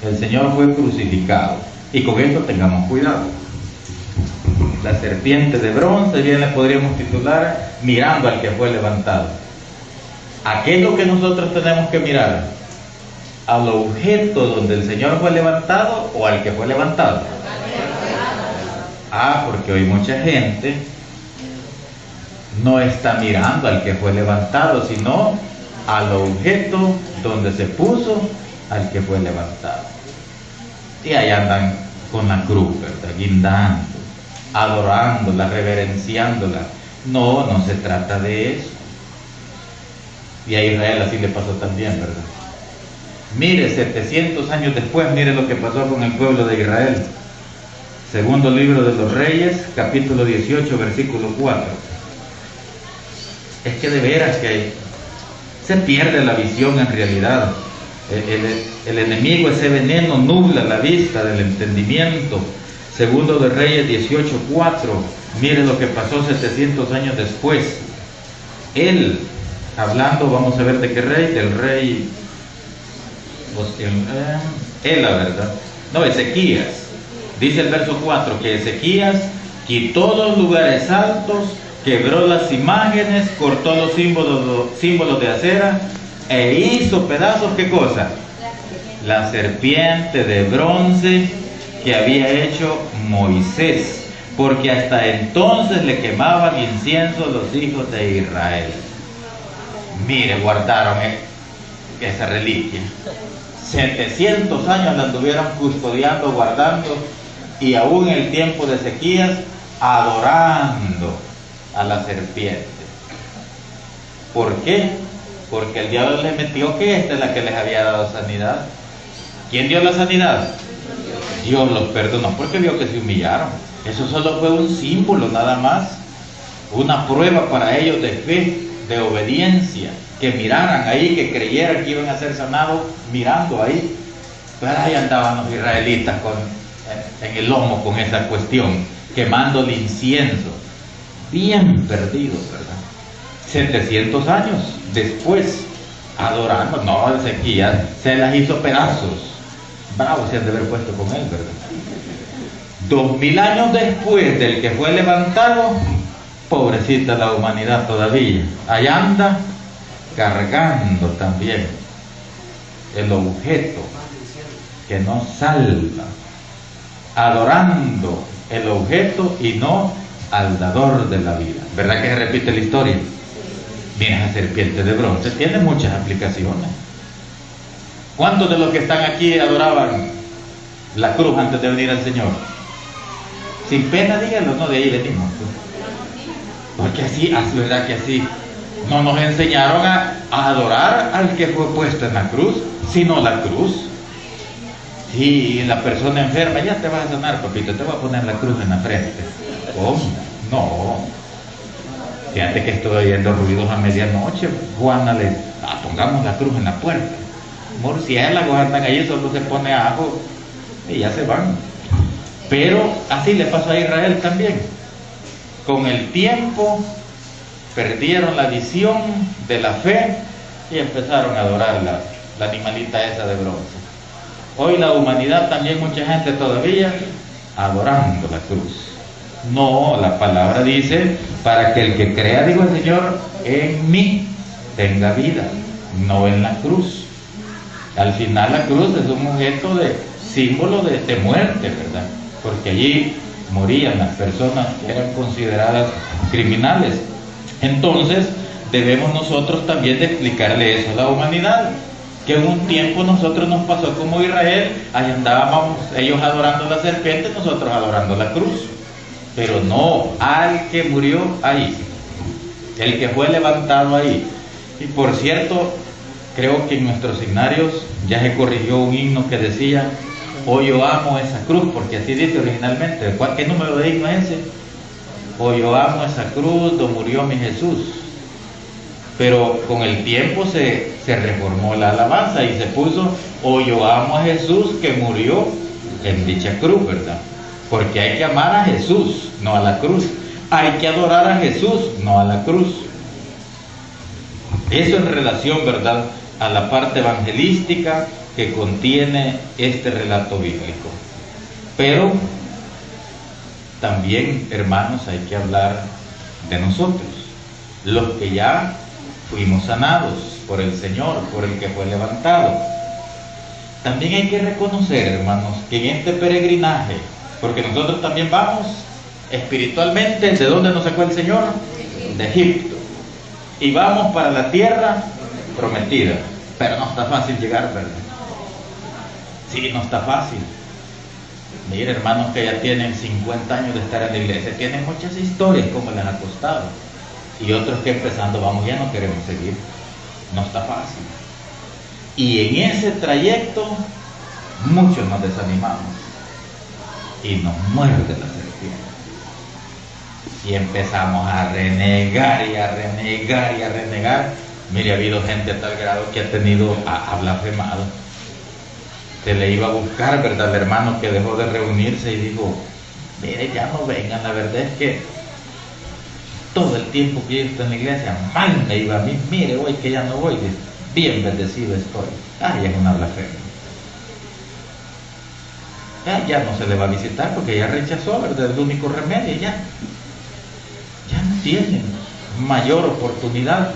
el Señor fue crucificado, y con esto tengamos cuidado. La serpiente de bronce, bien le podríamos titular, mirando al que fue levantado. ¿A qué es lo que nosotros tenemos que mirar? ¿Al objeto donde el Señor fue levantado o al que fue levantado? Porque hoy mucha gente no está mirando al que fue levantado, sino al objeto donde se puso al que fue levantado. Y ahí andan con la cruz, ¿verdad?, guindando, adorándola, reverenciándola. No, no se trata de eso. Y a Israel así le pasó también, ¿verdad? Mire, 700 años después, mire lo que pasó con el pueblo de Israel. Segundo libro de los Reyes, capítulo 18, versículo 4. Es que de veras que se pierde la visión en realidad. El enemigo, ese veneno, nubla la vista del entendimiento. Segundo de Reyes 18, 4. Mire lo que pasó 700 años después. Él, hablando, vamos a ver de qué rey, del rey Ela, ¿verdad? No, Ezequías. Dice el verso 4 que Ezequías quitó los lugares altos, quebró las imágenes, cortó los símbolos de acera e hizo pedazos, ¿qué cosa? La serpiente de bronce que había hecho Moisés, porque hasta entonces le quemaban incienso los hijos de Israel. Mire, guardaron esa reliquia. 700 años la anduvieron custodiando, guardando, y aún en el tiempo de Ezequías, adorando a la serpiente. ¿Por qué? Porque el diablo les metió que esta es la que les había dado sanidad. ¿Quién dio la sanidad? Dios los perdonó porque vio que se humillaron. Eso solo fue un símbolo nada más, una prueba para ellos de fe, de obediencia, que miraran ahí, que creyeran que iban a ser sanados mirando ahí. Pero ahí andaban los israelitas en el lomo con esa cuestión, quemando el incienso, bien perdidos, ¿verdad? 700 años después, adorando. No, Ezequías se las hizo pedazos. Bravo se han de haber puesto con él, ¿verdad? 2000 años después del que fue levantado, pobrecita la humanidad todavía, ahí anda cargando también el objeto que nos salva, adorando el objeto y no al dador de la vida. ¿Verdad que se repite la historia? Mira, esa serpiente de bronce tiene muchas aplicaciones. ¿Cuántos de los que están aquí adoraban la cruz antes de venir al Señor? Sin pena, díganlo, no, de ahí venimos. Porque así, ¿verdad que así? No nos enseñaron a adorar al que fue puesto en la cruz, sino la cruz. Sí, la persona enferma, ya te vas a sanar, papito, te voy a poner la cruz en la frente. ¿Cómo? No. Fíjate que estoy oyendo ruidos a medianoche. Juana pongamos la cruz en la puerta. Murciélagos andan allí, solo se pone ajo y ya se van. Pero así le pasó a Israel también. Con el tiempo perdieron la visión de la fe y empezaron a adorar la animalita esa de bronce. Hoy la humanidad también, mucha gente todavía adorando la cruz. No, la palabra dice, para que el que crea, digo el Señor, en mí tenga vida, no en la cruz. Al final la cruz es un objeto de símbolo de muerte, ¿verdad? Porque allí morían las personas que eran consideradas criminales. Entonces debemos nosotros también de explicarle eso a la humanidad, que en un tiempo nosotros nos pasó como Israel, ahí andábamos ellos adorando la serpiente, nosotros adorando la cruz. Pero no al que murió ahí, el que fue levantado ahí. Y por cierto, creo que en nuestros signarios ya se corrigió un himno que decía: hoy yo amo esa cruz, porque así dice originalmente. ¿Qué número de himno es ese? o yo amo esa cruz donde murió mi Jesús. Pero con el tiempo se reformó la alabanza y se puso, o yo amo a Jesús que murió en dicha cruz, ¿verdad? Porque hay que amar a Jesús, no a la cruz. Hay que adorar a Jesús, no a la cruz. Eso en relación, ¿verdad?, a la parte evangelística que contiene este relato bíblico. Pero también, hermanos, hay que hablar de nosotros, los que ya fuimos sanados por el Señor, por el que fue levantado. También hay que reconocer, hermanos, que en este peregrinaje, porque nosotros también vamos espiritualmente, ¿de dónde nos sacó el Señor? De Egipto. Y vamos para la tierra prometida. Pero no está fácil llegar, ¿verdad? Sí, no está fácil. Mire, hermanos que ya tienen 50 años de estar en la iglesia, tienen muchas historias como les ha costado. Y otros que empezando, vamos, ya no queremos seguir. No está fácil. Y en ese trayecto, muchos nos desanimamos. Y nos muerde la serpiente. Y empezamos a renegar y a renegar y a renegar. Mire, ha habido gente a tal grado que ha tenido a blasfemado. Se le iba a buscar, ¿verdad?, al hermano que dejó de reunirse y dijo, mire, ya no vengan, la verdad es que todo el tiempo que yo estoy en la iglesia, mal me iba a mí, mire, hoy que ya no voy, bien bendecido estoy. Ay, es una blasfemia. Ya no se le va a visitar porque ya rechazó, ¿verdad?, el único remedio, ya no tienen mayor oportunidad.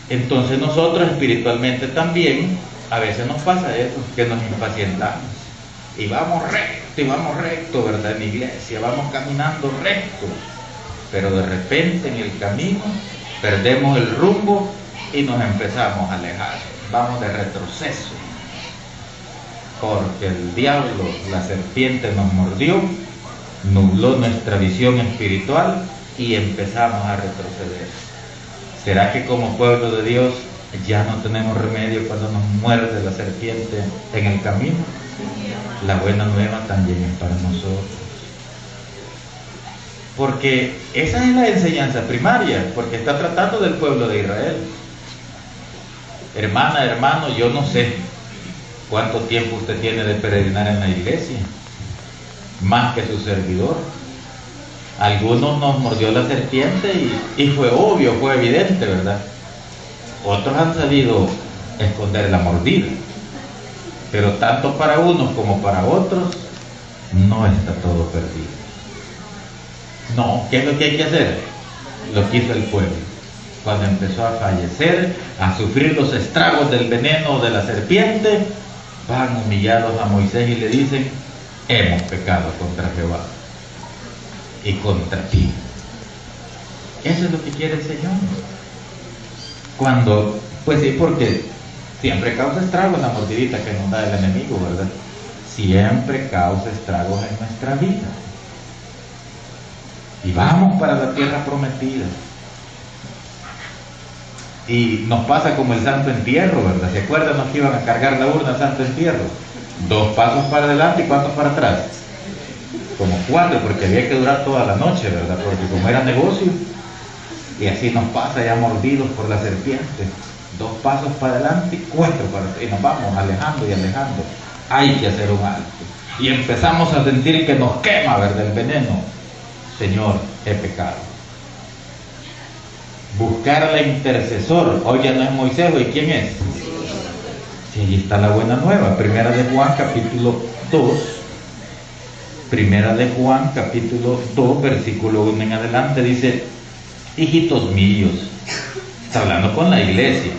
Entonces nosotros espiritualmente también, a veces nos pasa eso, que nos impacientamos. Y vamos recto, ¿verdad?, en la iglesia, vamos caminando recto. Pero de repente en el camino perdemos el rumbo y nos empezamos a alejar. Vamos de retroceso. Porque el diablo, la serpiente, nos mordió, nubló nuestra visión espiritual y empezamos a retroceder. ¿Será que como pueblo de Dios ya no tenemos remedio cuando nos muerde la serpiente en el camino? La buena nueva también es para nosotros. Porque esa es la enseñanza primaria, porque está tratando del pueblo de Israel. Hermana, hermano, yo no sé cuánto tiempo usted tiene de peregrinar en la iglesia, más que su servidor. Algunos nos mordió la serpiente y fue obvio, fue evidente, ¿verdad? Otros han sabido esconder la mordida. Pero tanto para unos como para otros, no está todo perdido. No, ¿qué es lo que hay que hacer? Lo que hizo el pueblo. Cuando empezó a fallecer, a sufrir los estragos del veneno de la serpiente, van humillados a Moisés y le dicen, hemos pecado contra Jehová y contra ti. Eso es lo que quiere el Señor. Cuando, pues sí, porque siempre causa estragos la mordidita que nos da el enemigo, ¿verdad? Siempre causa estragos en nuestra vida. Y vamos para la tierra prometida. Y nos pasa como el santo entierro, ¿verdad? ¿Se acuerdan los que iban a cargar la urna al santo entierro? 2 pasos para adelante y ¿cuántos para atrás? Como 4, porque había que durar toda la noche, ¿verdad? Porque como era negocio, y así nos pasa ya mordidos por la serpiente. 2 pasos para adelante y 4 para atrás. Y nos vamos alejando y alejando. Hay que hacer un alto. Y empezamos a sentir que nos quema, ¿verdad?, el veneno. Señor, he pecado. Buscar al intercesor. Hoy ya no es Moisés, ¿y quién es? Sí, allí está la buena nueva. Primera de Juan, capítulo 2. Primera de Juan, capítulo 2, versículo 1 en adelante, dice, hijitos míos, está hablando con la iglesia,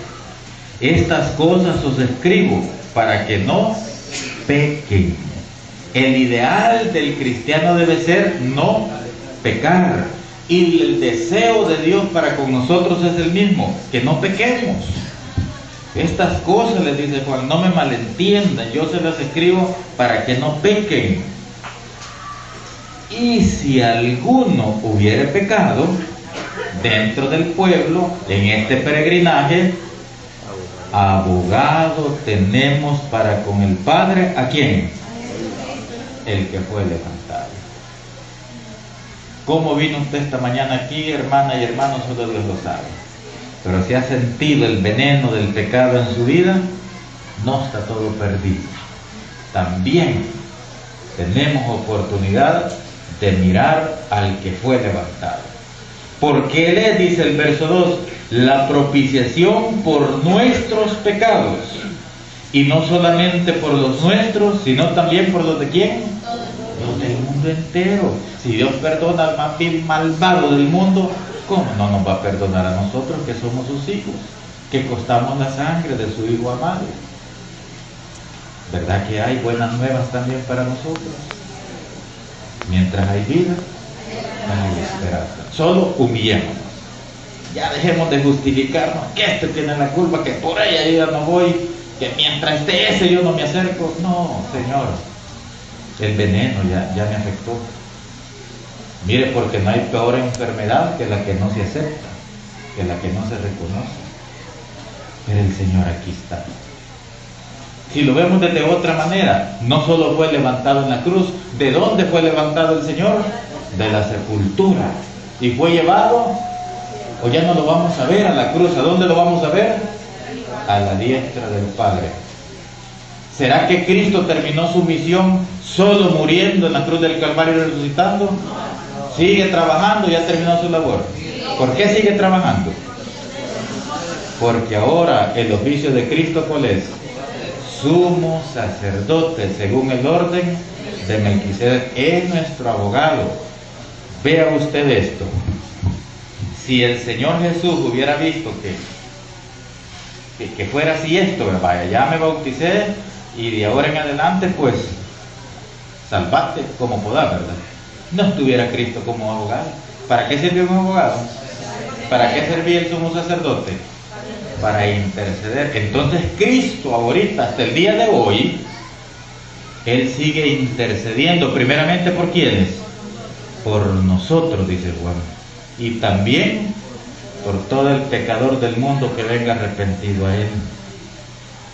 estas cosas os escribo para que no pequen. El ideal del cristiano debe ser no pecar. Y el deseo de Dios para con nosotros es el mismo, que no pequemos. Estas cosas, les dice Juan, no me malentiendan, yo se las escribo para que no pequen. Y si alguno hubiere pecado dentro del pueblo, en este peregrinaje, abogado tenemos para con el Padre, ¿a quién? El que fue levantado. ¿Cómo vino usted esta mañana aquí, hermana y hermano? Solo Dios lo sabe. Pero si ha sentido el veneno del pecado en su vida, no está todo perdido. También tenemos oportunidad de mirar al que fue levantado. Porque Él es, dice el verso 2, la propiciación por nuestros pecados. Y no solamente por los nuestros, sino también por los de ¿quién? Los del mundo entero. Si Dios perdona al más vil malvado del mundo, ¿cómo no nos va a perdonar a nosotros que somos sus hijos? Que costamos la sangre de su Hijo amado. ¿Verdad que hay buenas nuevas también para nosotros? Mientras hay vida, hay esperanza. Solo humillémonos. Ya dejemos de justificarnos, que este tiene la culpa, que por ella yo ya no voy, que mientras esté ese yo no me acerco. No, Señor, el veneno ya me afectó. Mire, porque no hay peor enfermedad que la que no se acepta, que la que no se reconoce. Pero el Señor aquí está. Si lo vemos desde otra manera, no solo fue levantado en la cruz. ¿De dónde fue levantado el Señor? De la sepultura. Y fue llevado, o ya no lo vamos a ver, a la cruz. ¿A dónde lo vamos a ver? A la diestra del Padre. ¿Será que Cristo terminó su misión solo muriendo en la cruz del Calvario y resucitando? Sigue trabajando, ya terminó su labor. ¿Por qué sigue trabajando? Porque ahora el oficio de Cristo, ¿cuál es? Sumo sacerdote según el orden de Melquisedec, es nuestro abogado. Vea usted esto. Si el Señor Jesús hubiera visto que fuera así esto, vaya, ya me bauticé y de ahora en adelante pues salvate como podás, ¿verdad? No estuviera Cristo como abogado. ¿Para qué sirvió un abogado? ¿Para qué servía el sumo sacerdote? Para interceder. Entonces Cristo ahorita, hasta el día de hoy, Él sigue intercediendo primeramente ¿por quiénes? Por nosotros, dice Juan, y también por todo el pecador del mundo que venga arrepentido a Él.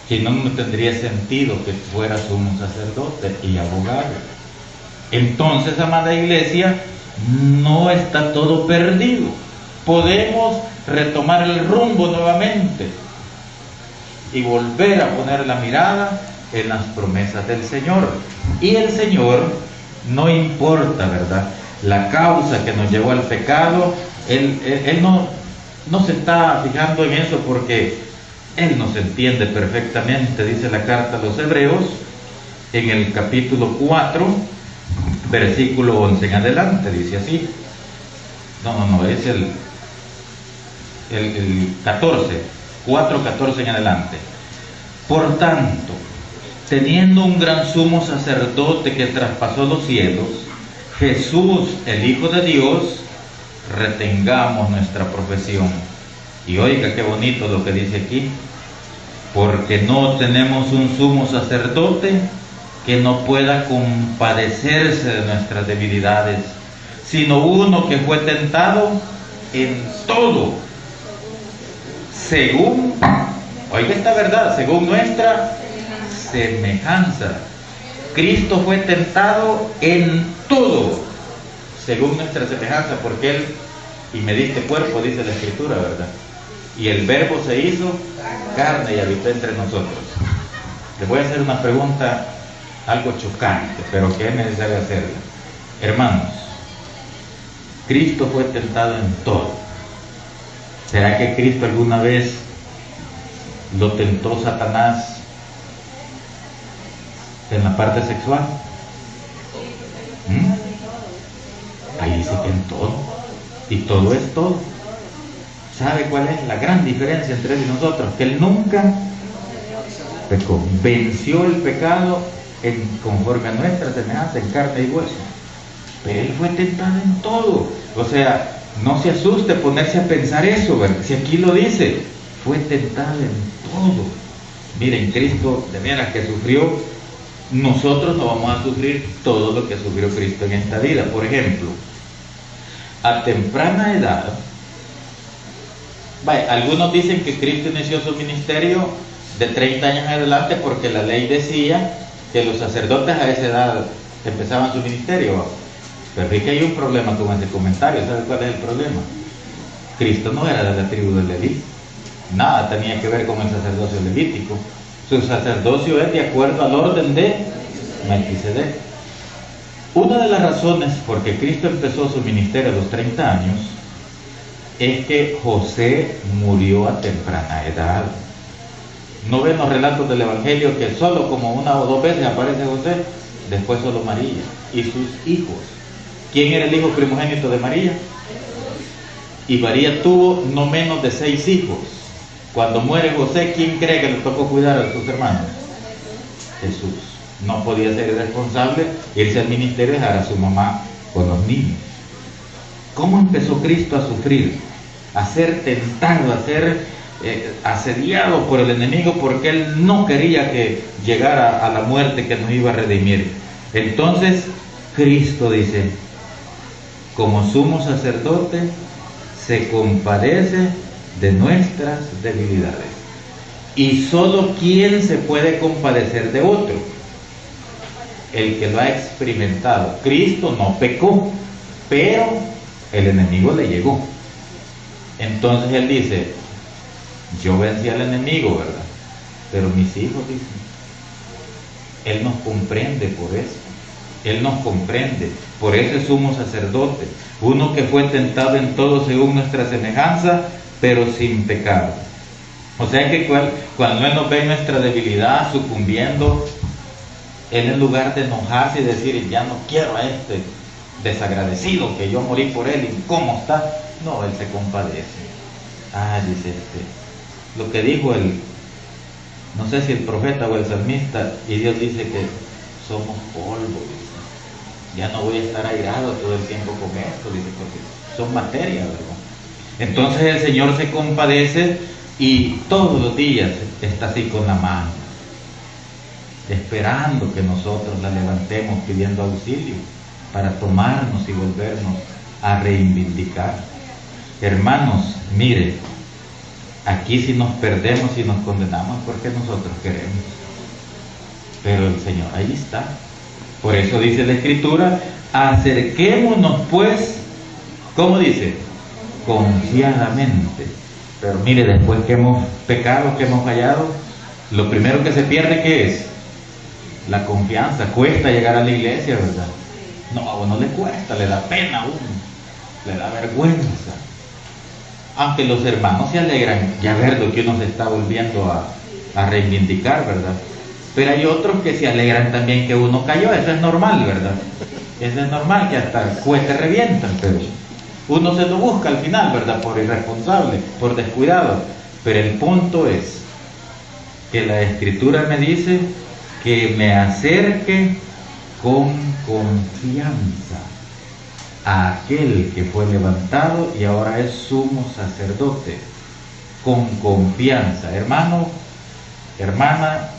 Si no, no tendría sentido que fuera sumo sacerdote y abogado. Entonces, amada iglesia, no está todo perdido. Podemos retomar el rumbo nuevamente y volver a poner la mirada en las promesas del Señor. Y el Señor, no importa, ¿verdad?, la causa que nos llevó al pecado, Él no se está fijando en eso, porque Él nos entiende perfectamente. Dice la carta a los Hebreos, en el capítulo 4, versículo 11 en adelante, dice así. No, es el 14, 4:14 en adelante. Por tanto, teniendo un gran sumo sacerdote que traspasó los cielos, Jesús, el Hijo de Dios, retengamos nuestra profesión. Y oiga qué bonito lo que dice aquí. Porque no tenemos un sumo sacerdote que no pueda compadecerse de nuestras debilidades, sino uno que fue tentado en todo, según, oiga esta verdad, según nuestra semejanza. Cristo fue tentado en todo, según nuestra semejanza, porque Él, y me diste cuerpo, dice la Escritura, ¿verdad? Y el Verbo se hizo carne y habitó entre nosotros. Les voy a hacer una pregunta algo chocante, pero que es necesario hacerla. Hermanos, Cristo fue tentado en todo. ¿Será que Cristo alguna vez lo tentó Satanás en la parte sexual? Ahí dice que en todo, y todo es todo. ¿Sabe cuál es la gran diferencia entre Él y nosotros? Que Él nunca pecó, venció el pecado conforme a nuestra semejanza en carne y hueso. Pero Él fue tentado en todo. O sea, no se asuste ponerse a pensar eso, ¿verdad? Si aquí lo dice, fue tentado en todo. Miren, Cristo de veras que sufrió. Nosotros no vamos a sufrir todo lo que sufrió Cristo en esta vida. Por ejemplo, a temprana edad, algunos dicen que Cristo inició su ministerio de 30 años en adelante, porque la ley decía que los sacerdotes a esa edad empezaban su ministerio. Pero sí que hay un problema con ese comentario. ¿Sabes cuál es el problema? Cristo no era de la tribu de Leví. Nada tenía que ver con el sacerdocio levítico. Su sacerdocio es de acuerdo al orden de Melquisedec. Una de las razones por que Cristo empezó su ministerio a los 30 años es que José murió a temprana edad. ¿No ven los relatos del Evangelio que solo como una o dos veces aparece José? Después solo María y sus hijos. ¿Quién era el hijo primogénito de María? Y María tuvo no menos de 6 hijos. Cuando muere José, ¿quién cree que le tocó cuidar a sus hermanos? Jesús. No podía ser irresponsable irse al ministerio y dejar a su mamá con los niños. ¿Cómo empezó Cristo a sufrir? A ser tentado, a ser asediado por el enemigo, porque él no quería que llegara a la muerte que nos iba a redimir. Entonces Cristo dice, como sumo sacerdote, se compadece de nuestras debilidades. Y solo ¿quién se puede compadecer de otro? El que lo ha experimentado. Cristo no pecó, pero el enemigo le llegó. Entonces él dice, yo vencí al enemigo, ¿verdad? Pero mis hijos, dicen, él nos comprende por eso. Él nos comprende, por eso es sumo sacerdote, uno que fue tentado en todo según nuestra semejanza, pero sin pecado. O sea que cuando Él nos ve en nuestra debilidad, sucumbiendo, Él en lugar de enojarse y decir, ya no quiero a este desagradecido, que yo morí por él, y cómo está, no, Él se compadece. Dice lo que dijo no sé si el profeta o el salmista, y Dios dice que somos polvo, dice. Ya no voy a estar airado todo el tiempo con esto, dice, porque son materia, ¿verdad? Entonces el Señor se compadece y todos los días está así con la mano, esperando que nosotros la levantemos pidiendo auxilio para tomarnos y volvernos a reivindicar. Hermanos, mire, aquí si nos perdemos y nos condenamos es porque nosotros queremos, pero el Señor ahí está. Por eso dice la Escritura, acerquémonos pues, ¿cómo dice? Confiadamente. Pero mire, después que hemos pecado, que hemos fallado, lo primero que se pierde, ¿qué es? La confianza. Cuesta llegar a la iglesia, ¿verdad? No, a uno le cuesta, le da pena a uno, le da vergüenza. Aunque los hermanos se alegran ya ver lo que uno se está volviendo a reivindicar, ¿verdad? Pero hay otros que se alegran también que uno cayó, eso es normal, ¿verdad? Eso es normal, que hasta cohetes revientan, pero uno se lo busca al final, ¿verdad? Por irresponsable, por descuidado. Pero el punto es que la Escritura me dice que me acerque con confianza a aquel que fue levantado y ahora es sumo sacerdote. Con confianza, hermano, hermana,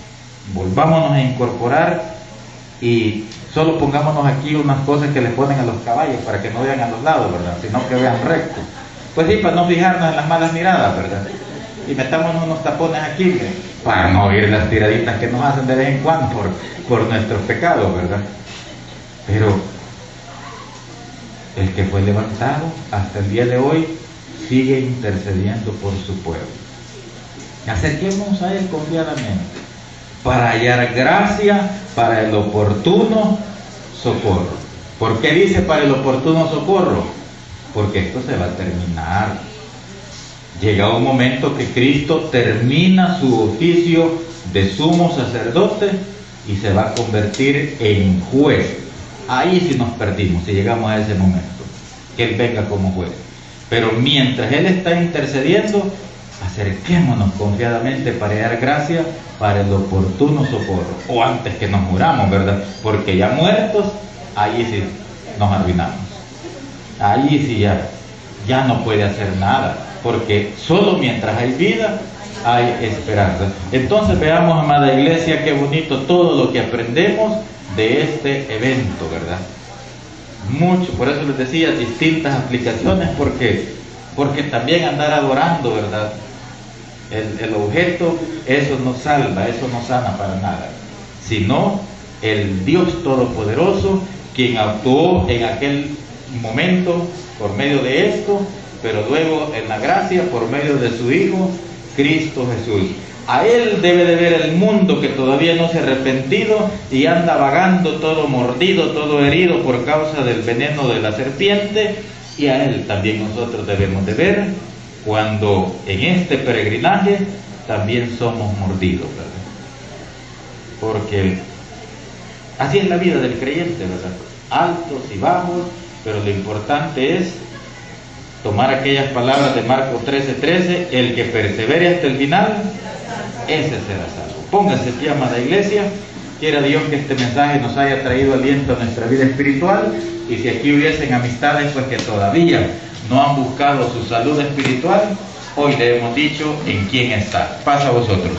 volvámonos a incorporar y solo pongámonos aquí unas cosas que le ponen a los caballos para que no vean a los lados, ¿verdad? Sino que vean recto. Pues sí, para no fijarnos en las malas miradas, ¿verdad? Y metámonos unos tapones aquí para no oír las tiraditas que nos hacen de vez en cuando por nuestros pecados, ¿verdad? Pero el que fue levantado hasta el día de hoy sigue intercediendo por su pueblo. Acerquémonos a Él confiadamente para hallar gracia para el oportuno socorro. ¿Por qué dice para el oportuno socorro? Porque esto se va a terminar. Llega un momento que Cristo termina su oficio de sumo sacerdote y se va a convertir en juez. Ahí sí nos perdimos, si llegamos a ese momento, que Él venga como juez. Pero mientras Él está intercediendo, acerquémonos confiadamente para hallar gracia para el oportuno socorro, o antes que nos muramos, ¿verdad? Porque ya muertos, ahí sí nos arruinamos. Ahí sí ya no puede hacer nada, porque solo mientras hay vida hay esperanza. Entonces veamos, amada iglesia, qué bonito todo lo que aprendemos de este evento, ¿verdad? Mucho, por eso les decía, distintas aplicaciones, porque también andar adorando, ¿verdad? El objeto, eso no salva, eso no sana para nada, sino el Dios Todopoderoso quien actuó en aquel momento por medio de esto, pero luego en la gracia por medio de su Hijo, Cristo Jesús. A Él debe de ver el mundo que todavía no se ha arrepentido y anda vagando todo mordido, todo herido por causa del veneno de la serpiente, y a Él también nosotros debemos de ver cuando en este peregrinaje también somos mordidos, ¿verdad? Porque así es la vida del creyente, ¿verdad? Altos y bajos, pero lo importante es tomar aquellas palabras de Marcos 13:13, el que persevere hasta el final, ese será salvo. Póngase pie, amada iglesia. Quiera Dios que este mensaje nos haya traído aliento a nuestra vida espiritual, y si aquí hubiesen amistades pues que todavía no han buscado su salud espiritual, hoy le hemos dicho en quién está. Pasa a vosotros.